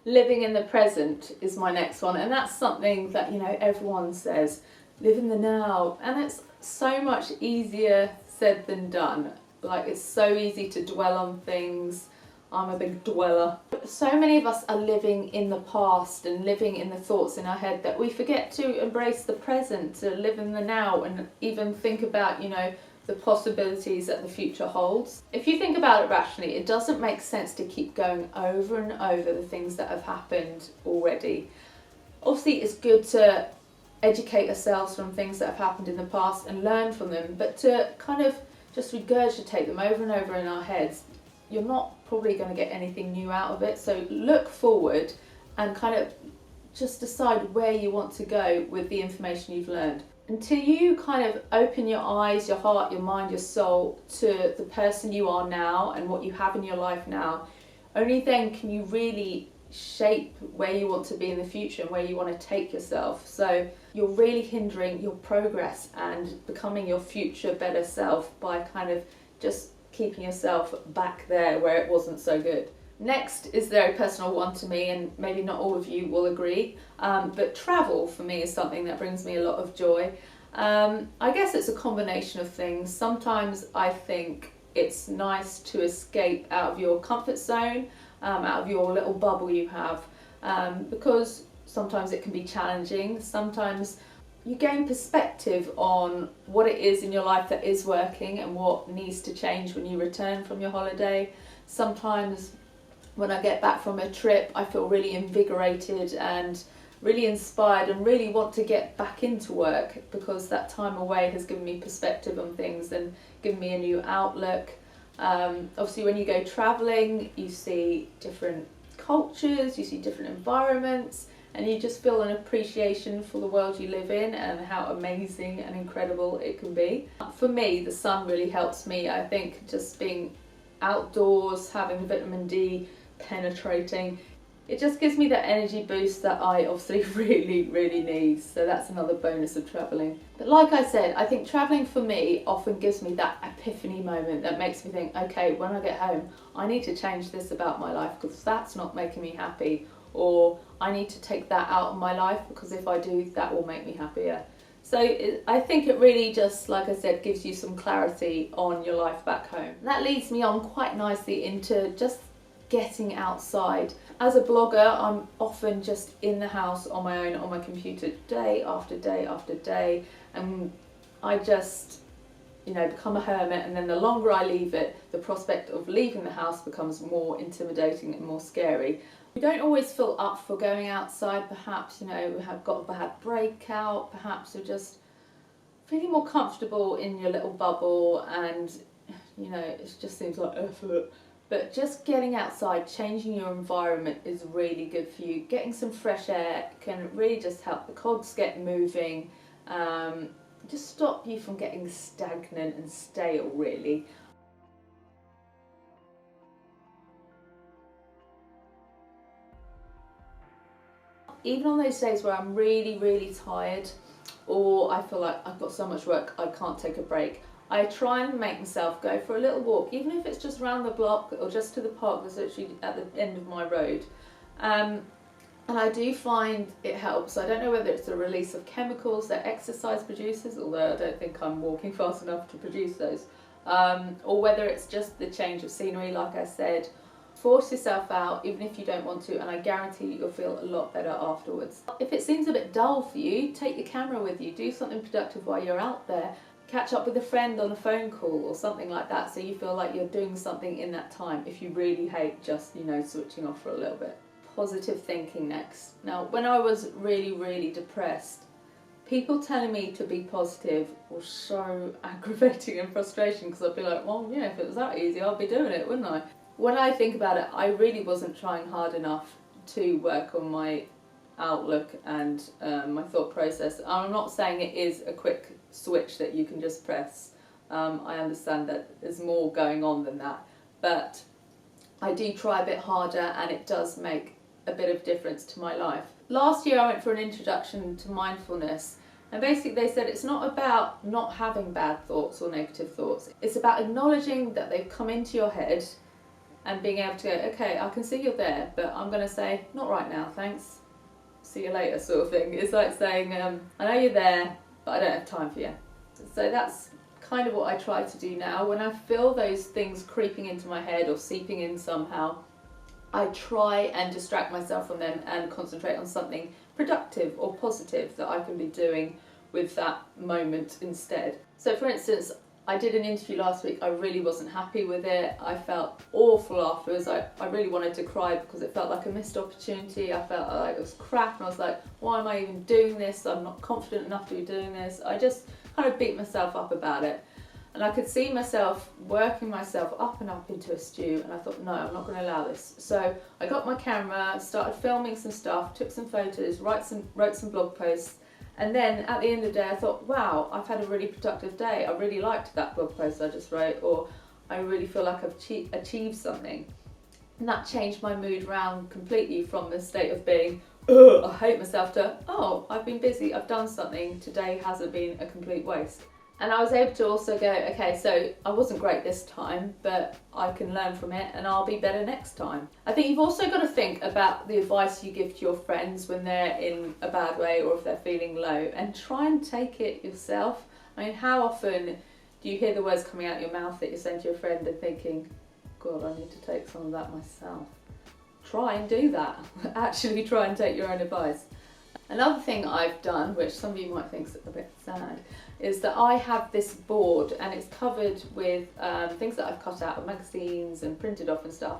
Living in the present is my next one, and that's something that, you know, everyone says, live in the now, and it's so much easier said than done. Like, it's so easy to dwell on things. I'm a big dweller. So many of us are living in the past and living in the thoughts in our head that we forget to embrace the present, to live in the now, and even think about, you know, the possibilities that the future holds. If you think about it rationally, it doesn't make sense to keep going over and over the things that have happened already. Obviously, it's good to educate ourselves from things that have happened in the past and learn from them, but to kind of just regurgitate them over and over in our heads, you're not probably going to get anything new out of it. So look forward and kind of just decide where you want to go with the information you've learned. Until you kind of open your eyes, your heart, your mind, your soul to the person you are now and what you have in your life now, only then can you really shape where you want to be in the future and where you want to take yourself. So you're really hindering your progress and becoming your future better self by kind of just keeping yourself back there where it wasn't so good. Next is a very personal one to me, and maybe not all of you will agree, but travel for me is something that brings me a lot of joy. I guess it's a combination of things. Sometimes I think it's nice to escape out of your comfort zone, out of your little bubble you have, because sometimes it can be challenging. Sometimes you gain perspective on what it is in your life that is working and what needs to change when you return from your holiday. Sometimes when I get back from a trip, I feel really invigorated and really inspired and really want to get back into work, because that time away has given me perspective on things and given me a new outlook. Obviously, when you go travelling, you see different cultures, you see different environments, and you just feel an appreciation for the world you live in and how amazing and incredible it can be. For me, the sun really helps me. I think just being outdoors, having vitamin D penetrating, it just gives me that energy boost that I obviously really need. So that's another bonus of travelling. But like I said, I think travelling for me often gives me that epiphany moment that makes me think, okay, when I get home, I need to change this about my life because that's not making me happy, or I need to take that out of my life because if I do, that will make me happier. So I think it really just, like I said, gives you some clarity on your life back home. And that leads me on quite nicely into just getting outside. As a blogger, I'm often just in the house on my own, on my computer, day after day after day, and I just, you know, become a hermit, and then the longer I leave it, the prospect of leaving the house becomes more intimidating and more scary. You don't always feel up for going outside. Perhaps, you know, we have got a bad breakout, perhaps you're just feeling more comfortable in your little bubble, and, you know, it just seems like effort. But just getting outside, changing your environment is really good for you. Getting some fresh air can really just help the cogs get moving, just stop you from getting stagnant and stale, really. Even on those days where I'm really tired, or I feel like I've got so much work I can't take a break, I try and make myself go for a little walk, even if it's just around the block or just to the park that's literally at the end of my road. And I do find it helps. I don't know whether it's the release of chemicals that exercise produces, although I don't think I'm walking fast enough to produce those, or whether it's just the change of scenery, like I said. Force yourself out, even if you don't want to, and I guarantee you'll feel a lot better afterwards. If it seems a bit dull for you, take your camera with you, do something productive while you're out there. Catch up with a friend on a phone call or something like that, so you feel like you're doing something in that time, if you really hate just, you know, switching off for a little bit. Positive thinking next. Now, when I was really depressed, people telling me to be positive was so aggravating and frustrating, because I'd be like, well, yeah, if it was that easy, I'd be doing it, wouldn't I? When I think about it, I really wasn't trying hard enough to work on my outlook and my thought process. I'm not saying it is a quick switch that you can just press. I understand that there's more going on than that, but I do try a bit harder, and it does make a bit of difference to my life. Last year I went for an introduction to mindfulness, and basically they said it's not about not having bad thoughts or negative thoughts, it's about acknowledging that they've come into your head, and being able to go, okay, I can see you're there, but I'm going to say, not right now, thanks, see you later, sort of thing. It's like saying, I know you're there, but I don't have time for you. So that's kind of what I try to do now. When I feel those things creeping into my head or seeping in somehow, I try and distract myself from them and concentrate on something productive or positive that I can be doing with that moment instead. So for instance, I did an interview last week. I really wasn't happy with it. I felt awful afterwards. I really wanted to cry because it felt like a missed opportunity. I felt like it was crap, and I was like, why am I even doing this? I'm not confident enough to be doing this. I just kind of beat myself up about it. And I could see myself working myself up and up into a stew, and I thought, no, I'm not going to allow this. So I got my camera, started filming some stuff, took some photos, wrote some blog posts. And then at the end of the day, I thought, wow, I've had a really productive day. I really liked that blog post I just wrote, or I really feel like I've achieved something. And that changed my mood round completely from the state of being, ugh, I hate myself, to, oh, I've been busy, I've done something, today hasn't been a complete waste. And I was able to also go, okay, so I wasn't great this time, but I can learn from it and I'll be better next time. I think you've also got to think about the advice you give to your friends when they're in a bad way or if they're feeling low, and try and take it yourself. I mean, how often do you hear the words coming out of your mouth that you're saying to your friend and thinking, God, I need to take some of that myself? Try and do that. Actually try and take your own advice. Another thing I've done, which some of you might think is a bit sad, is that I have this board and it's covered with things that I've cut out of magazines and printed off and stuff.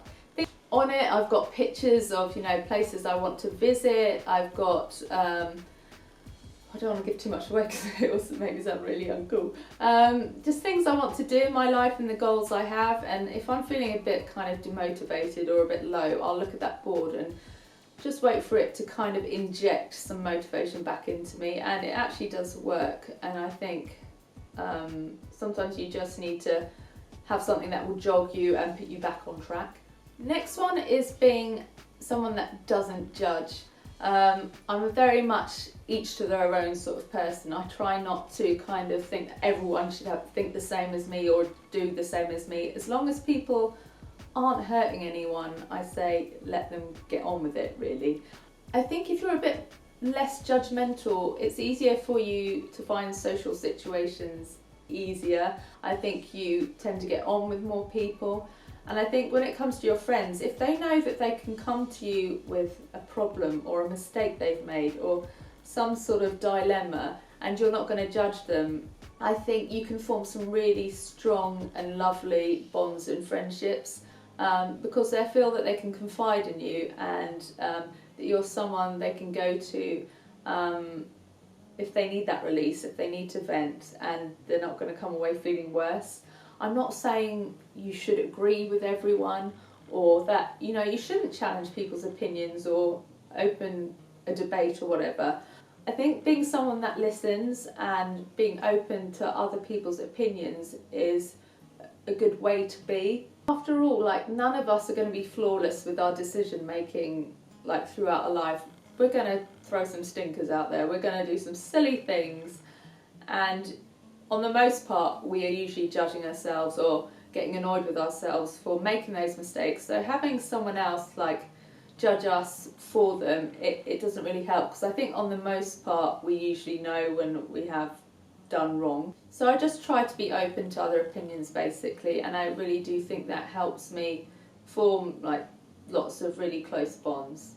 On it I've got pictures of, places I want to visit. I've got, I don't want to give too much away because it also makes me sound really uncool. Just things I want to do in my life and the goals I have, and if I'm feeling a bit kind of demotivated or a bit low, I'll look at that board and just wait for it to kind of inject some motivation back into me, and it actually does work. And I think sometimes you just need to have something that will jog you and put you back on track. Next one is being someone that doesn't judge. I'm a very much each to their own sort of person. I try not to kind of think that everyone should think the same as me or do the same as me. As long as people aren't hurting anyone, I say let them get on with it, really. I think if you're a bit less judgmental, it's easier for you to find social situations easier. I think you tend to get on with more people. And I think when it comes to your friends, if they know that they can come to you with a problem or a mistake they've made or some sort of dilemma and you're not going to judge them, I think you can form some really strong and lovely bonds and friendships. Because they feel that they can confide in you and that you're someone they can go to if they need that release, if they need to vent, and they're not going to come away feeling worse. I'm not saying you should agree with everyone or that, you shouldn't challenge people's opinions or open a debate or whatever. I think being someone that listens and being open to other people's opinions is a good way to be. After all, none of us are going to be flawless with our decision making throughout our life. We're going to throw some stinkers out there, we're going to do some silly things, and on the most part we are usually judging ourselves or getting annoyed with ourselves for making those mistakes. So having someone else judge us for them, it doesn't really help, because I think on the most part we usually know when we have done wrong. So I just try to be open to other opinions basically, and I really do think that helps me form lots of really close bonds.